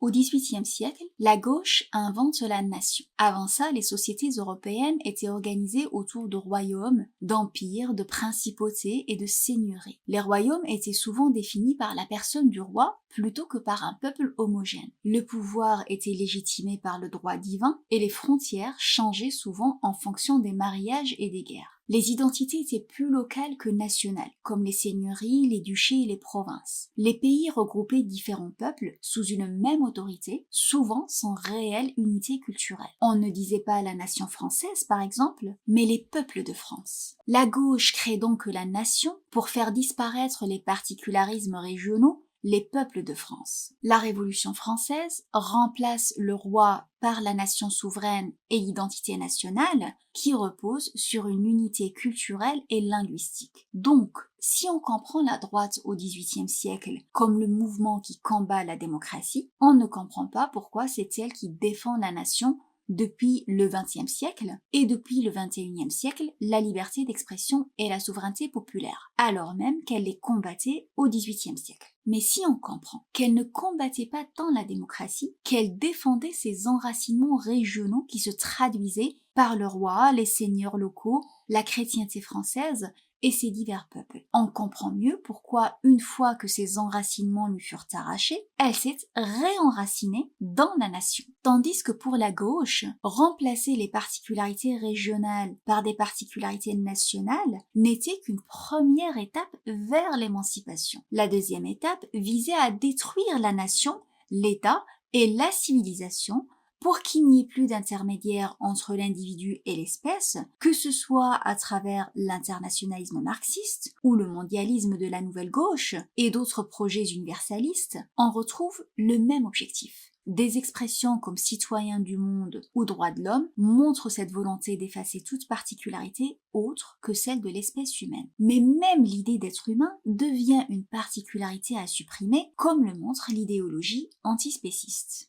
Au XVIIIe siècle, la gauche invente la nation. Avant ça, les sociétés européennes étaient organisées autour de royaumes, d'empires, de principautés et de seigneuries. Les royaumes étaient souvent définis par la personne du roi plutôt que par un peuple homogène. Le pouvoir était légitimé par le droit divin et les frontières changeaient souvent en fonction des mariages et des guerres. Les identités étaient plus locales que nationales, comme les seigneuries, les duchés et les provinces. Les pays regroupaient différents peuples sous une même autorité, souvent sans réelle unité culturelle. On ne disait pas la nation française, par exemple, mais les peuples de France. La gauche crée donc la nation pour faire disparaître les particularismes régionaux, les peuples de France. La Révolution française remplace le roi par la nation souveraine et l'identité nationale qui repose sur une unité culturelle et linguistique. Donc, si on comprend la droite au XVIIIe siècle comme le mouvement qui combat la démocratie, on ne comprend pas pourquoi c'est elle qui défend la nation depuis le XXe siècle et depuis le XXIe siècle la liberté d'expression et la souveraineté populaire, alors même qu'elle les combattait au XVIIIe siècle. Mais si on comprend qu'elle ne combattait pas tant la démocratie, qu'elle défendait ses enracinements régionaux qui se traduisaient par le roi, les seigneurs locaux, la chrétienté française et ses divers peuples. On comprend mieux pourquoi, une fois que ces enracinements lui furent arrachés, elle s'est réenracinée dans la nation. Tandis que pour la gauche, remplacer les particularités régionales par des particularités nationales n'était qu'une première étape vers l'émancipation. La deuxième étape visait à détruire la nation, l'État et la civilisation pour qu'il n'y ait plus d'intermédiaire entre l'individu et l'espèce, que ce soit à travers l'internationalisme marxiste ou le mondialisme de la nouvelle gauche et d'autres projets universalistes, on retrouve le même objectif. Des expressions comme citoyen du monde ou droit de l'homme montrent cette volonté d'effacer toute particularité autre que celle de l'espèce humaine. Mais même l'idée d'être humain devient une particularité à supprimer, comme le montre l'idéologie antispéciste.